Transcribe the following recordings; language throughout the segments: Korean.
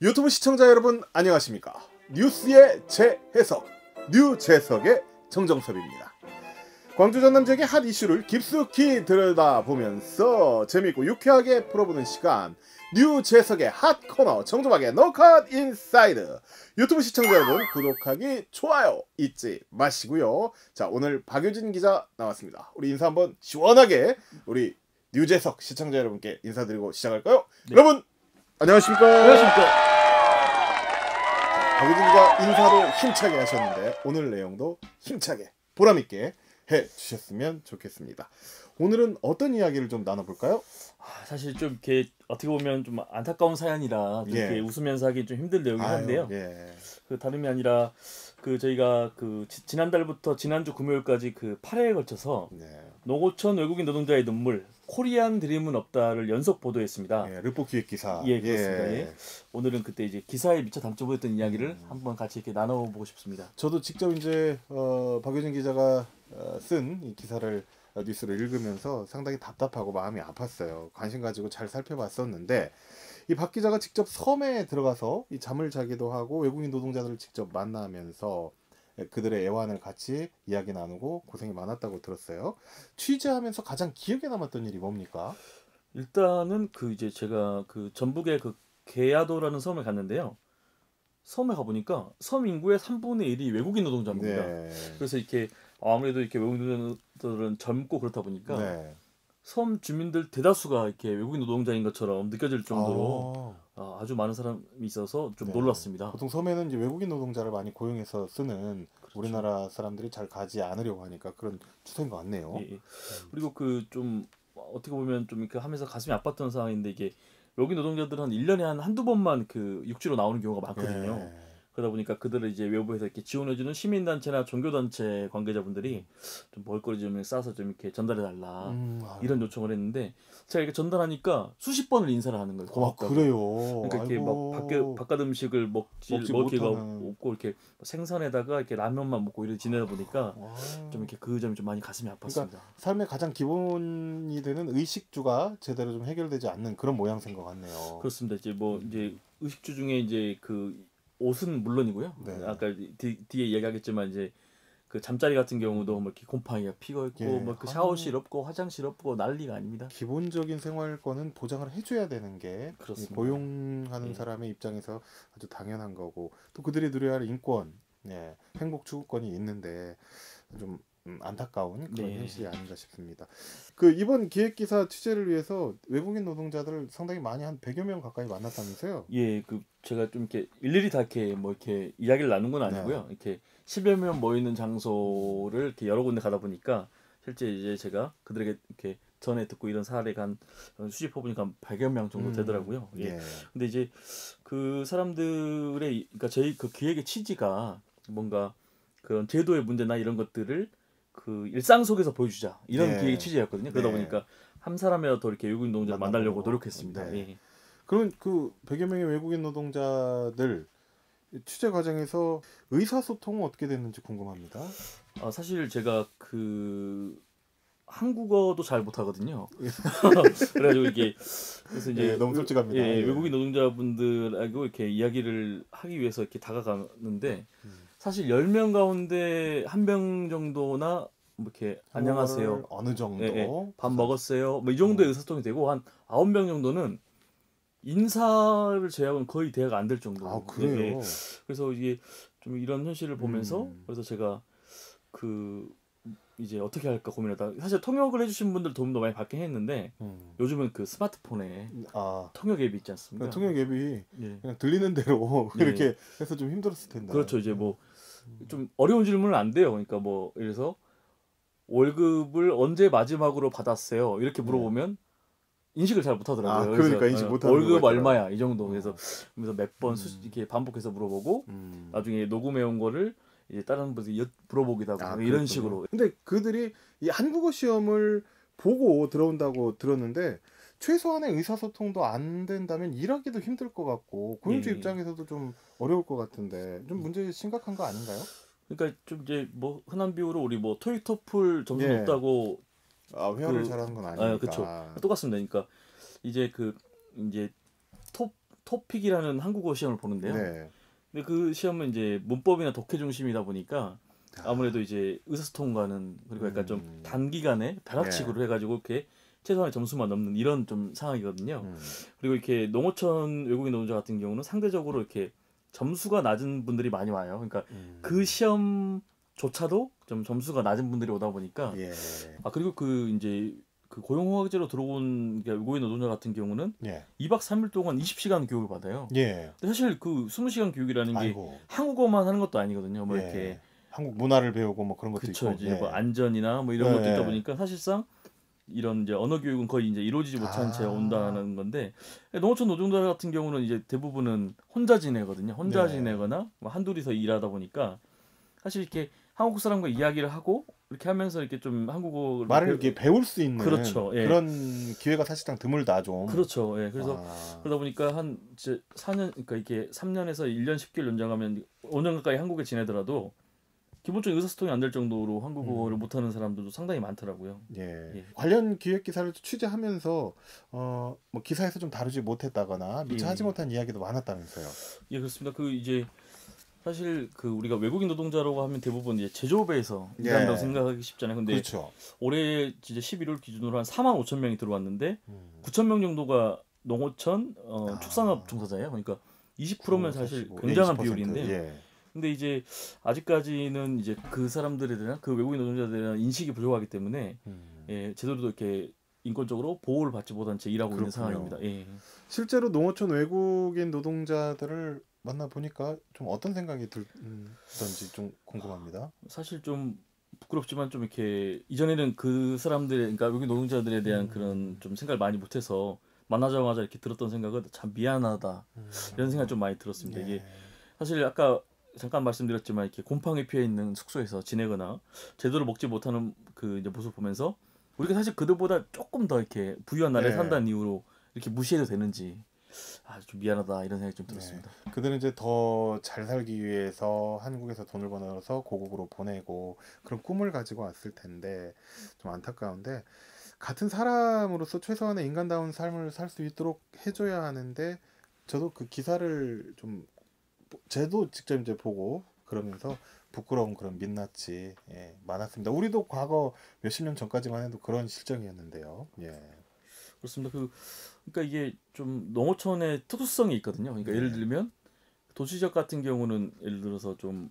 유튜브 시청자 여러분 안녕하십니까? 뉴스의 재해석, 뉴재석의 정정섭입니다. 광주 전남 지역의 핫 이슈를 깊숙이 들여다보면서 재미있고 유쾌하게 풀어보는 시간, 뉴재석의 핫 코너 정정박의 노컷 인사이드. 유튜브 시청자 여러분 구독하기, 좋아요 잊지 마시고요. 자, 오늘 박효진 기자 나왔습니다. 우리 인사 한번 시원하게 우리 뉴재석 시청자 여러분께 인사드리고 시작할까요? 네. 여러분 안녕하십니까? 안녕하십니까? 박효진 기자 인사도 힘차게 하셨는데 오늘 내용도 힘차게 보람있게 해주셨으면 좋겠습니다. 오늘은 어떤 이야기를 좀 나눠볼까요? 사실 좀 이렇게 어떻게 보면 좀 안타까운 사연이라 좀 이렇게 웃으면서 하기 좀 힘든 내용이긴 한데요. 그 다름이 아니라 그 저희가 그 지난달부터 지난주 금요일까지 그 8회에 걸쳐서 노고천 외국인 노동자의 눈물, 코리안 드림은 없다를 연속 보도했습니다. 르포 기획 기사. 예, 그렇습니다. 예. 오늘은 그때 이제 기사에 미처 담지 못했던 이야기를 한번 같이 이렇게 나눠보고 싶습니다. 저도 직접 이제 박효진 기자가 쓴 이 기사를 뉴스를 읽으면서 상당히 답답하고 마음이 아팠어요. 관심 가지고 잘 살펴봤었는데 이 박 기자가 직접 섬에 들어가서 이 잠을 자기도 하고 외국인 노동자들을 직접 만나면서 그들의 애환을 같이 이야기 나누고 고생이 많았다고 들었어요. 취재하면서 가장 기억에 남았던 일이 뭡니까? 일단은 그 이제 제가 그 전북의 그 게야도라는 섬에 갔는데요. 섬에 가보니까 섬 인구의 3분의 1이 외국인 노동자입니다. 그래서 이렇게 아무래도 이렇게 외국인 노동자들은 젊고 그렇다 보니까 섬 주민들 대다수가 이렇게 외국인 노동자인 것처럼 느껴질 정도로 아주 많은 사람이 있어서 좀 놀랐습니다. 보통 섬에는 이제 외국인 노동자를 많이 고용해서 쓰는, 그렇죠. 우리나라 사람들이 잘 가지 않으려고 하니까 그런 추세인 것 같네요. 예. 그리고 그 좀 어떻게 보면 좀 이렇게 하면서 가슴이 아팠던 상황인데, 이게 외국인 노동자들은 1년에 한두 번만 그 육지로 나오는 경우가 많거든요. 그러다 보니까 그들을 이제 외부에서 이렇게 지원해주는 시민단체나 종교단체 관계자분들이 좀 먹을거리 좀 싸서 좀 이렇게 전달해달라 이런 요청을 했는데, 제가 이렇게 전달하니까 수십 번을 인사를 하는 거예요. 고맙다고. 그래요? 그러니까 이렇게 막 바깥 음식을 먹을 기회가 없고 이렇게 생선에다가 이렇게 라면만 먹고 이렇게 지내다 보니까 좀 이렇게 그 점이 좀 많이 가슴이 아팠습니다. 그러니까 삶의 가장 기본이 되는 의식주가 제대로 좀 해결되지 않는 그런 모양새인 것 같네요. 그렇습니다. 이제 뭐 이제 의식주 중에 이제 그 옷은 물론이고요. 아까 뒤에 이야기하겠지만 이제 그 잠자리 같은 경우도 뭐 이렇게 곰팡이가 피고 있고 뭐 그 샤워실 없고 화장실 없고 난리가 아닙니다. 기본적인 생활권은 보장을 해줘야 되는 게 고용하는 사람의 입장에서 아주 당연한 거고, 또 그들이 누려야 할 인권, 행복 추구권이 있는데 좀 안타까운 그런 현실이 아닌가 싶습니다. 그 이번 기획기사 취재를 위해서 외국인 노동자들 상당히 많이 한 100여 명 가까이 만났다면서요? 예, 그 제가 좀 이렇게 일일이 다 이렇게 뭐 이렇게 이야기를 나눈 건 아니고요. 이렇게 10여 명 모이는 장소를 이렇게 여러 군데 가다 보니까 실제 이제 제가 그들에게 이렇게 전에 듣고 이런 사례가 한 수집해 보니까 한 100여 명 정도 되더라고요. 근데 이제 그 사람들의, 그러니까 저희 그 기획의 취지가 뭔가 그런 제도의 문제나 이런 것들을 그 일상 속에서 보여주자, 이런 기획의 취지였거든요. 그러다 보니까 한 사람이라도 더 이렇게 외국인 노동자를 만나려고 노력했습니다. 그럼 그 100여 명의 외국인 노동자들 취재 과정에서 의사소통은 어떻게 됐는지 궁금합니다. 사실 제가 그 한국어도 잘 못하거든요. 그래가지고 이게 그래서 이제 너무 솔직합니다. 외국인 노동자분들하고 이렇게 이야기를 하기 위해서 이렇게 다가가는데 사실 10명 가운데 1명 정도나 뭐 이렇게 안녕하세요, 어느 정도 밥 먹었어요, 뭐 이 정도의 의사소통이 되고, 한 9명 정도는 인사를 제외하고는 거의 대화가 안 될 정도. 그래요? 그래서 이게 좀 이런 현실을 보면서 그래서 제가 그 이제 어떻게 할까 고민하다, 사실 통역을 해주신 분들 도움도 많이 받긴 했는데 요즘은 그 스마트폰에 통역 앱이 있지 않습니까? 통역 앱이 그냥 들리는 대로 이렇게 해서 좀 힘들었을 텐데. 그렇죠. 이제 뭐 좀 어려운 질문은 안 돼요. 그러니까 뭐 예를 들어서 월급을 언제 마지막으로 받았어요? 이렇게 물어보면 인식을 잘 못하더라고요. 그러니까 인식 못하는 월급 얼마야 이 정도. 그래서 몇 번 이렇게 반복해서 물어보고 나중에 녹음해 온 거를 이제 다른 분들이 물어보기도 하고 이런 식으로. 근데 그들이 이 한국어 시험을 보고 들어온다고 들었는데 최소한의 의사소통도 안 된다면 일하기도 힘들 것 같고 고용주 입장에서도 좀 어려울 것 같은데 좀 문제 심각한 거 아닌가요? 그러니까 좀 이제 뭐 흔한 비유로 우리 뭐 토익 토플 점수 높다고 회화를 잘하는 건 아니니까. 그렇죠. 똑같습니다. 그러니까 이제 그 이제 토픽이라는 한국어 시험을 보는데요. 네. 근데 그 시험은 이제 문법이나 독해 중심이다 보니까 아무래도 이제 의사소통과는 그리고 약간 좀 단기간에 벼락치기로 해가지고 이렇게 최소한의 점수만 넘는 이런 좀 상황이거든요. 그리고 이렇게 농어촌 외국인 노동자 같은 경우는 상대적으로 이렇게 점수가 낮은 분들이 많이 와요. 그러니까 그 시험조차도 좀 점수가 낮은 분들이 오다 보니까 예. 그리고 그 이제 그 고용허가제로 들어온 외국인 노동자 같은 경우는 예. 2박 3일 동안 20시간 교육을 받아요. 예. 근데 사실 그 20시간 교육이라는 게 아이고. 한국어만 하는 것도 아니거든요. 뭐 예. 이렇게 한국 문화를 배우고 뭐 그런 것도 그쵸, 있고. 이제 뭐 안전이나 뭐 이런 것도 있다 보니까 사실상 이런 이제 언어 교육은 거의 이제 이루어지지 못한 채 온다는 건데 농어촌 노동자 같은 경우는 이제 대부분은 혼자 지내거든요. 혼자 지내거나 뭐 한둘이서 일하다 보니까 사실 이렇게 한국 사람과 이야기를 하고 이렇게 하면서 이렇게 좀 한국어 말을 이렇게 배울 수 있는 그렇죠. 예. 그런 기회가 사실상 드물다 좀. 그렇죠. 예. 그래서 그러다 보니까 한 이제 4년 그러니까 이게 3년에서 1년 10개월 연장하면 5년 가까이 한국에 지내더라도 기본적인 의사소통이 안 될 정도로 한국어를 못하는 사람들도 상당히 많더라고요. 예. 관련 기획 기사를 취재하면서 뭐 기사에서 좀 다루지 못했다거나 미처 하지 못한 이야기도 많았다면서요. 예, 그렇습니다. 그 이제 사실 그 우리가 외국인 노동자라고 하면 대부분 이제 제조업에서 일한다고 생각하기 쉽잖아요. 근데 그렇죠. 올해 이제 11월 기준으로 한 4만 5천 명이 들어왔는데 9천 명 정도가 농어촌 축산업 종사자예요. 그러니까 20%면 사실 굉장한 20%. 비율인데. 예. 근데 이제 아직까지는 이제 그 사람들에 대한 그 외국인 노동자들에 대한 인식이 부족하기 때문에 예, 제대로 이렇게 인권적으로 보호를 받지 못한 채 일하고 있는 상황입니다. 예. 실제로 농어촌 외국인 노동자들을 만나 보니까 좀 어떤 생각이 들던지 좀 궁금합니다. 사실 좀 부끄럽지만 좀 이렇게 이전에는 그 사람들의 그러니까 외국인 노동자들에 대한 그런 좀 생각을 많이 못해서 만나자마자 이렇게 들었던 생각은 참 미안하다 이런 생각 좀 많이 들었습니다. 이게 사실 아까 잠깐 말씀드렸지만 이렇게 곰팡이 피해 있는 숙소에서 지내거나 제대로 먹지 못하는 그 이제 모습 보면서 우리가 사실 그들보다 조금 더 이렇게 부유한 나라에 산다는 이유로 이렇게 무시해도 되는지 좀 미안하다 이런 생각이 좀 들었습니다. 그들은 이제 더 잘 살기 위해서 한국에서 돈을 벌어서 고국으로 보내고 그런 꿈을 가지고 왔을 텐데 좀 안타까운데 같은 사람으로서 최소한의 인간다운 삶을 살 수 있도록 해줘야 하는데 저도 그 기사를 좀 저도 직접 이제 보고 그러면서 부끄러운 그런 민낯이 많았습니다. 우리도 과거 몇십 년 전까지만 해도 그런 실정이었는데요. 예. 그렇습니다. 그러니까 이게 좀 농어촌의 특수성이 있거든요. 그러니까 예를 들면 도시 지역 같은 경우는 예를 들어서 좀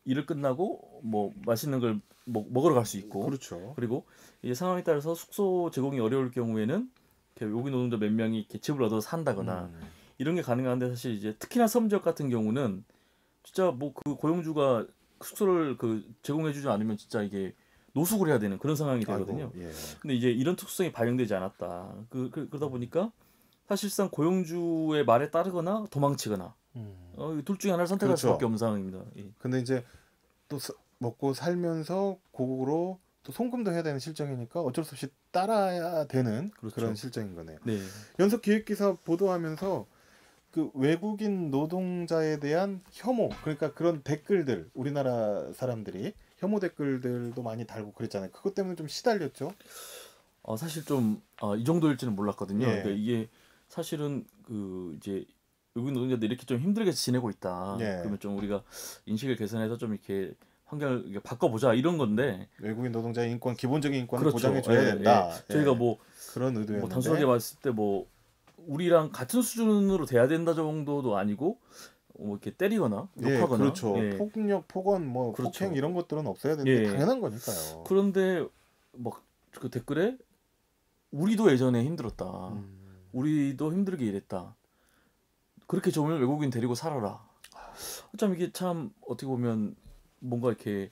일을 끝나고 뭐 맛있는 걸 먹으러 갈 수 있고, 그렇죠. 그리고 이제 상황에 따라서 숙소 제공이 어려울 경우에는 이렇게 외국인 노동자 몇 명이 이렇게 집을 얻어서 산다거나 이런 게 가능한데 사실 이제 특히나 섬 지역 같은 경우는 진짜 뭐 그 고용주가 숙소를 그 제공해주지 않으면 진짜 이게 노숙을 해야 되는 그런 상황이 되거든요. 아이고, 예. 근데 이제 이런 특수성이 반영되지 않았다. 그러다 보니까 사실상 고용주의 말에 따르거나 도망치거나 둘 중에 하나를 선택할 그렇죠. 수밖에 없는 상황입니다. 예. 근데 이제 또 먹고 살면서 고국으로 또 송금도 해야 되는 실정이니까 어쩔 수 없이 따라야 되는 그런 실정인 거네요. 네. 연속 기획기사 보도하면서 그 외국인 노동자에 대한 혐오, 그러니까 그런 댓글들, 우리나라 사람들이 혐오 댓글들도 많이 달고 그랬잖아요. 그것 때문에 좀 시달렸죠. 사실 좀 이 정도일지는 몰랐거든요. 예. 그러니까 이게 사실은 그 이제 외국인 노동자들이 이렇게 좀 힘들게 지내고 있다. 예. 그러면 좀 우리가 인식을 개선해서 좀 이렇게 환경을 이렇게 바꿔보자 이런 건데 외국인 노동자의 인권, 기본적인 인권을 그렇죠. 보장해줘야 된다. 저희가 뭐 그런 의도였는데 단순하게 봤을 때 뭐 우리랑 같은 수준으로 돼야 된다 정도도 아니고 뭐 이렇게 때리거나 욕하거나 그렇죠. 폭력, 폭언, 뭐 그렇죠. 폭행 이런 것들은 없어야 되는 게 당연한 거니까요. 그런데 막 그 댓글에 우리도 예전에 힘들었다. 우리도 힘들게 일했다. 그렇게 좋으면 외국인 데리고 살아라. 참 이게 참 어떻게 보면 뭔가 이렇게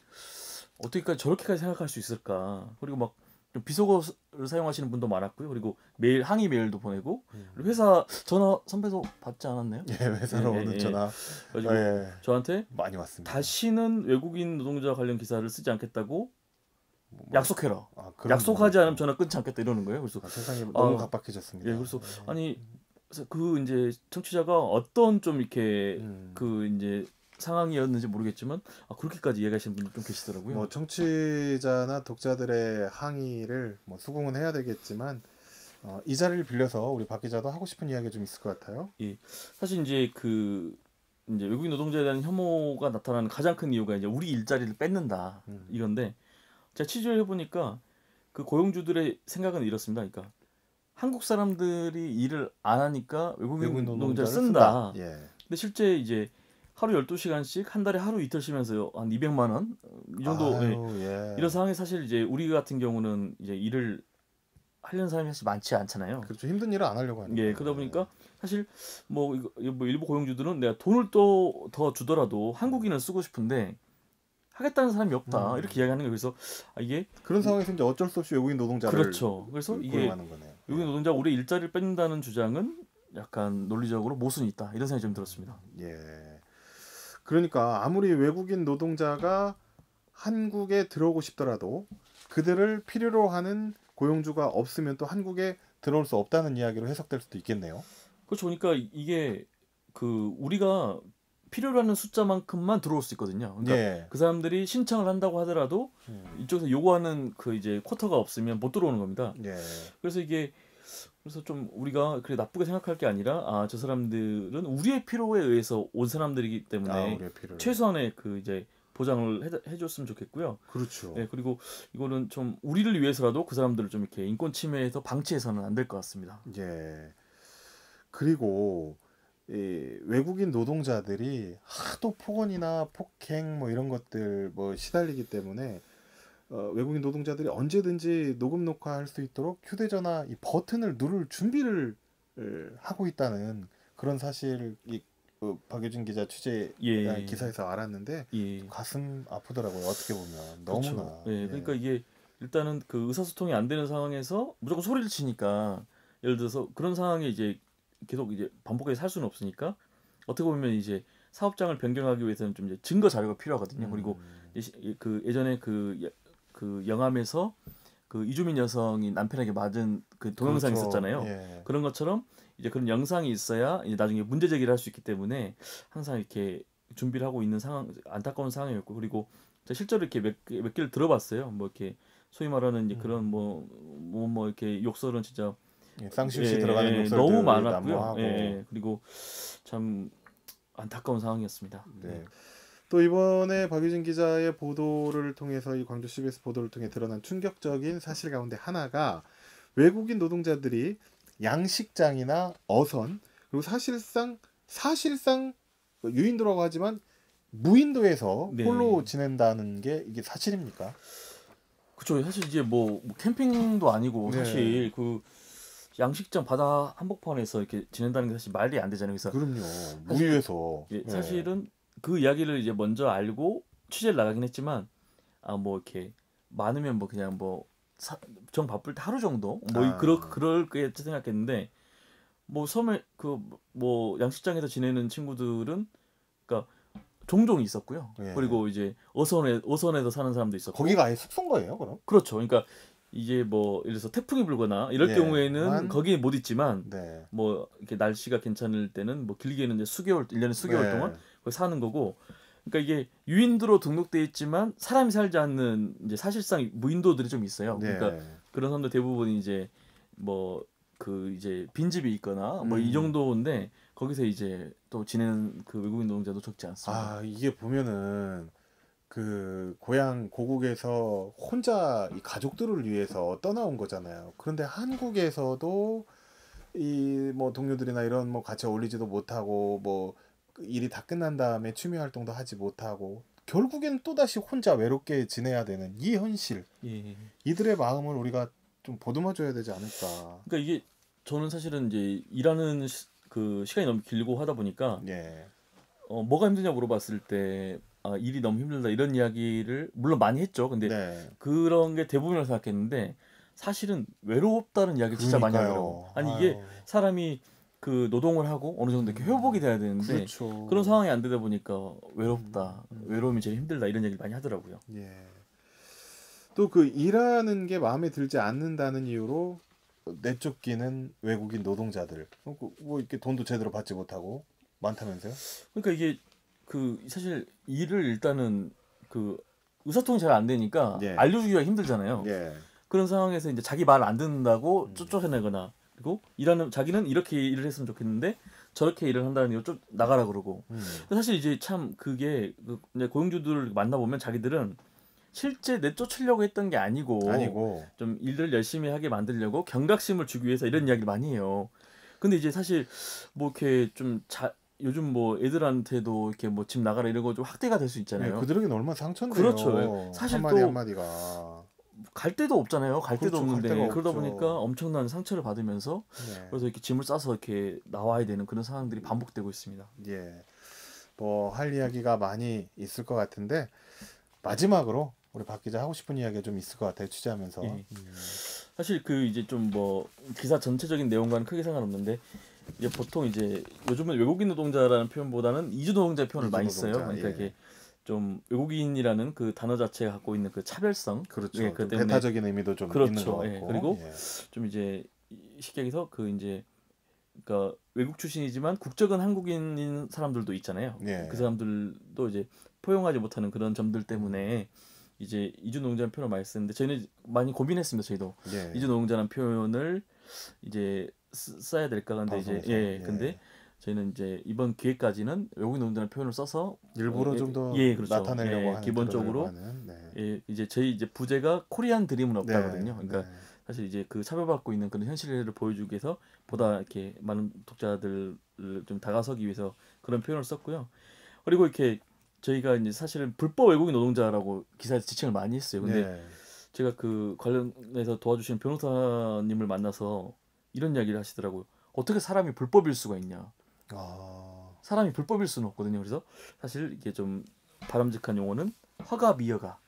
어떻게까지 저렇게까지 생각할 수 있을까. 그리고 막 좀 비속어를 사용하시는 분도 많았고요. 그리고 메일 항의 메일도 보내고 그리고 회사 전화 선배도 받지 않았나요? 예, 회사로 오는 전화. 가지고 저한테 많이 왔습니다. 다시는 외국인 노동자 관련 기사를 쓰지 않겠다고 약속해라. 그런 약속하지 않으면 전화 끊지 않겠다 이러는 거예요. 그래서 세상이 너무 각박해졌습니다. 예, 그래서 아니 그 이제 청취자가 어떤 좀 이렇게 그 이제 상황이었는지 모르겠지만 그렇게까지 이야기하시는 분들 좀 계시더라고요. 뭐 청취자나 독자들의 항의를 뭐 수긍은 해야 되겠지만 이 자리를 빌려서 우리 박 기자도 하고 싶은 이야기가 좀 있을 것 같아요. 예. 사실 이제 이제 외국인 노동자에 대한 혐오가 나타나는 가장 큰 이유가 이제 우리 일자리를 뺏는다 이건데 제가 취재를 해보니까 그 고용주들의 생각은 이렇습니다. 그러니까 한국 사람들이 일을 안 하니까 외국인 노동자를 쓴다. 예. 근데 실제 이제 하루 12시간씩 한 달에 하루 이틀 쉬면서 한 200만 원 이 정도 예. 이런 상황에 사실 이제 우리 같은 경우는 이제 일을 하려는 사람이 사실 많지 않잖아요. 그렇죠. 힘든 일을 안 하려고 하는 예, 그러다 보니까 사실 뭐 일부 고용주들은 내가 돈을 또 더 주더라도 한국인을 쓰고 싶은데 하겠다는 사람이 없다 이렇게 이야기하는 거예요. 그래서 이게 그런 상황에서 이제 어쩔 수 없이 외국인 노동자를 그렇죠. 그래서 이게 고용하는 거네요. 외국인 노동자 우리 일자리를 뺏는다는 주장은 약간 논리적으로 모순이 있다 이런 생각이 좀 들었습니다. 예. 그러니까 아무리 외국인 노동자가 한국에 들어오고 싶더라도 그들을 필요로 하는 고용주가 없으면 또 한국에 들어올 수 없다는 이야기로 해석될 수도 있겠네요. 그렇죠. 그러니까 이게 우리가 필요로 하는 숫자만큼만 들어올 수 있거든요. 그러니까 예. 그 사람들이 신청을 한다고 하더라도 이쪽에서 요구하는 이제 쿼터가 없으면 못 들어오는 겁니다. 예. 그래서 좀 우리가 그래 나쁘게 생각할 게 아니라 저 사람들은 우리의 필요에 의해서 온 사람들이기 때문에 최소한의 이제 보장을 해줬으면 좋겠고요. 그렇죠. 네, 그리고 이거는 좀 우리를 위해서라도 그 사람들을 좀 이렇게 인권 침해에서 방치해서는 안 될 것 같습니다. 예. 그리고 외국인 노동자들이 하도 폭언이나 폭행 뭐 이런 것들 뭐 시달리기 때문에 외국인 노동자들이 언제든지 녹음 녹화할 수 있도록 휴대전화 이 버튼을 누를 준비를 하고 있다는 그런 사실 박효진 기자 취재 기사에서 알았는데 가슴 아프더라고요. 어떻게 보면 너무나. 그렇죠. 예, 그러니까 이게 일단은 의사소통이 안 되는 상황에서 무조건 소리를 치니까 예를 들어서 그런 상황에 이제 계속 이제 반복해서 살 수는 없으니까 어떻게 보면 이제 사업장을 변경하기 위해서는 좀 이제 증거 자료가 필요하거든요. 그리고 예전에 영암에서 이주민 여성이 남편에게 맞은 동영상이 그렇죠. 있었잖아요. 예. 그런 것처럼 이제 그런 영상이 있어야 이제 나중에 문제 제기를 할 수 있기 때문에 항상 이렇게 준비를 하고 있는 안타까운 상황이었고 그리고 실제로 이렇게 몇 개를 들어봤어요. 뭐 이렇게 소위 말하는 이제 그런 뭐 이렇게 욕설은 진짜 쌍시시 들어가는 욕설들 너무 많았고요. 그리고 참 안타까운 상황이었습니다. 네. 또 이번에 박유진 기자의 보도를 통해서 이 광주 CBS 보도를 통해 드러난 충격적인 사실 가운데 하나가 외국인 노동자들이 양식장이나 어선 그리고 사실상 유인도라고 하지만 무인도에서 홀로 지낸다는 게 이게 사실입니까? 그렇죠. 사실 이제 뭐 캠핑도 아니고 사실 양식장 바다 한복판에서 이렇게 지낸다는 게 사실 말이 안 되잖아요. 그래서 그럼요. 무위에서 사실은 그 이야기를 이제 먼저 알고 취재를 나가긴 했지만 뭐 이렇게 많으면 뭐 그냥 정 바쁠 때 하루 정도 그럴 게 생각했는데 뭐 섬에 양식장에서 지내는 친구들은 그러니까 종종 있었고요. 그리고 이제 어선에서 사는 사람도 있었고. 거기가 아예 숙소인 거예요, 그럼? 그렇죠. 그러니까 이제 뭐 예를 들어서 태풍이 불거나 이럴 경우에는 거기에 못 있지만 뭐 이렇게 날씨가 괜찮을 때는 뭐 길게는 이제 1년에 수개월 동안 거기 사는 거고. 그러니까 이게 유인도로 등록돼 있지만 사람이 살지 않는 이제 사실상 무인도들이 좀 있어요. 그러니까 그런 사람들 대부분 이제 뭐 이제 빈집이 있거나 뭐 이 정도인데 거기서 이제 또 지내는 외국인 노동자도 적지 않습니다. 이게 보면은 고향 고국에서 혼자 이 가족들을 위해서 떠나온 거잖아요. 그런데 한국에서도 이 뭐 동료들이나 이런 뭐 같이 어울리지도 못하고 뭐 일이 다 끝난 다음에 취미 활동도 하지 못하고 결국엔 또다시 혼자 외롭게 지내야 되는 이 현실. 이들의 마음을 우리가 좀 보듬어 줘야 되지 않을까. 그러니까 이게 저는 사실은 이제 일하는 시간이 너무 길고 하다 보니까 뭐가 힘드냐 물어봤을 때 일이 너무 힘들다 이런 이야기를 물론 많이 했죠. 근데 그런 게 대부분이라고 생각했는데 사실은 외롭다는 이야기를 진짜 많이 하더라고요. 아니 이게 사람이 노동을 하고 어느 정도 이렇게 회복이 돼야 되는데 그런 상황이 안 되다 보니까 외롭다, 외로움이 제일 힘들다 이런 얘기를 많이 하더라고요. 또 일하는 게 마음에 들지 않는다는 이유로 내쫓기는 외국인 노동자들 뭐 이렇게 돈도 제대로 받지 못하고 많다면서요? 그러니까 이게 사실 일을 일단은 의사소통이 잘 안 되니까 알려주기가 힘들잖아요. 그런 상황에서 이제 자기 말 안 듣는다고 쫓아내거나 그리고 자기는 이렇게 일을 했으면 좋겠는데 저렇게 일을 한다는 이유 좀 나가라 그러고. 근데 사실 이제 참 그게 이제 고용주들을 만나보면 자기들은 실제 내쫓으려고 했던 게 아니고 좀 일을 열심히 하게 만들려고 경각심을 주기 위해서 이런 이야기를 많이 해요. 근데 이제 사실 뭐 이렇게 좀 요즘 뭐 애들한테도 이렇게 뭐 집 나가라 이런 거 좀 학대가 될 수 있잖아요. 네, 그들에게는 얼마나 상처인데요. 그렇죠. 사실 한마디 또 한마디가 갈 데도 없잖아요. 갈 데도 그렇죠, 없는데 갈 데가 그러다 없죠. 보니까 엄청난 상처를 받으면서 네. 그래서 이렇게 짐을 싸서 이렇게 나와야 되는 그런 상황들이 반복되고 있습니다. 예, 뭐 할 이야기가 많이 있을 것 같은데 마지막으로 우리 박 기자 하고 싶은 이야기가 좀 있을 것 같아요. 취재하면서. 예. 사실 그 이제 좀 뭐 기사 전체적인 내용과는 크게 상관없는데 이제 보통 이제 요즘은 외국인 노동자라는 표현보다는 이주 노동자 표현을 많이 써요. 그러니까 예. 이게 좀 외국인이라는 그 단어 자체가 갖고 있는 그 차별성, 그렇죠. 예, 좀 배타적인 의미도 좀 있는 것 같고. 예. 그리고 좀 이제 쉽게 얘기해서 그 이제 그러니까 외국 출신이지만 국적은 한국인인 사람들도 있잖아요. 예. 그 사람들도 이제 포용하지 못하는 그런 점들 때문에 이제 이주 노동자라는 표현을 많이 쓰는데 저희는 많이 고민했습니다. 저희도 예. 이주 노동자라는 표현을 이제 써야 될까 근데 이제 근데 저희는 이제 이번 기회까지는 외국인 노동자라는 표현을 써서 일부러 좀 더 그렇죠. 나타내려고 하는 기본적으로 이제 저희 이제 부제가 코리안 드림은 없다거든요. 그러니까 사실 이제 그 차별받고 있는 그런 현실을 보여주기 위해서 보다 이렇게 많은 독자들을 좀 다가서기 위해서 그런 표현을 썼고요. 그리고 이렇게 저희가 이제 사실은 불법 외국인 노동자라고 기사에서 지칭을 많이 했어요. 근데 제가 그 관련해서 도와주시는 변호사님을 만나서 이런 이야기를 하시더라고요. 어떻게 사람이 불법일 수가 있냐. 사람이 불법일 수는 없거든요. 그래서 사실 이게 좀 바람직한 용어는 허가 미허가.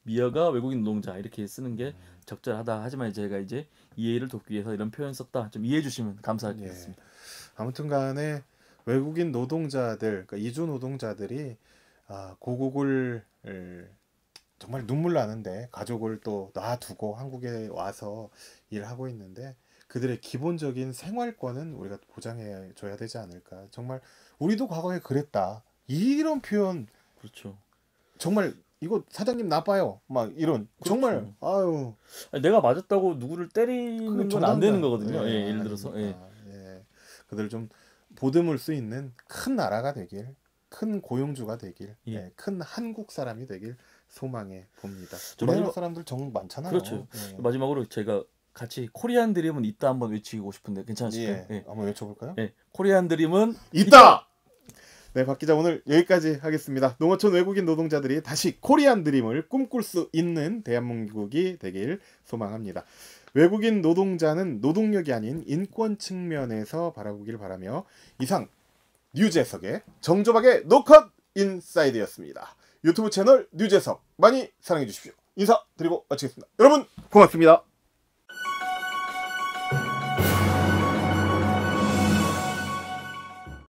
미허가 외국인 노동자 이렇게 쓰는 게 적절하다. 하지만 저희가 이제 이해를 돕기 위해서 이런 표현 썼다. 좀 이해해 주시면 감사하겠습니다. 아무튼간에 외국인 노동자들, 그러니까 이주 노동자들이 고국을 정말 눈물 나는데 가족을 또 놔두고 한국에 와서 일하고 있는데 그들의 기본적인 생활권은 우리가 보장해 줘야 되지 않을까. 정말 우리도 과거에 그랬다. 이런 표현 그렇죠. 정말 이거 사장님 나빠요. 막 이런 정말 아유. 내가 맞았다고 누구를 때리는 건 안 되는 거거든요. 예를 들어서 그들 좀 보듬을 수 있는 큰 나라가 되길, 큰 고용주가 되길, 큰 한국 사람이 되길 소망해 봅니다. 우리나라 사람들 정말 많잖아요. 그렇죠. 마지막으로 제가 같이 코리안 드림은 있다 한번 외치고 싶은데 괜찮으실까요? 한번 외쳐볼까요? 코리안 드림은 있다. 네, 박 기자 오늘 여기까지 하겠습니다. 농어촌 외국인 노동자들이 다시 코리안 드림을 꿈꿀 수 있는 대한민국이 되길 소망합니다. 외국인 노동자는 노동력이 아닌 인권 측면에서 바라보길 바라며 이상 뉴재석의 정조박의 노컷 인사이드였습니다. 유튜브 채널 뉴재석 많이 사랑해 주십시오. 인사드리고 마치겠습니다. 여러분 고맙습니다.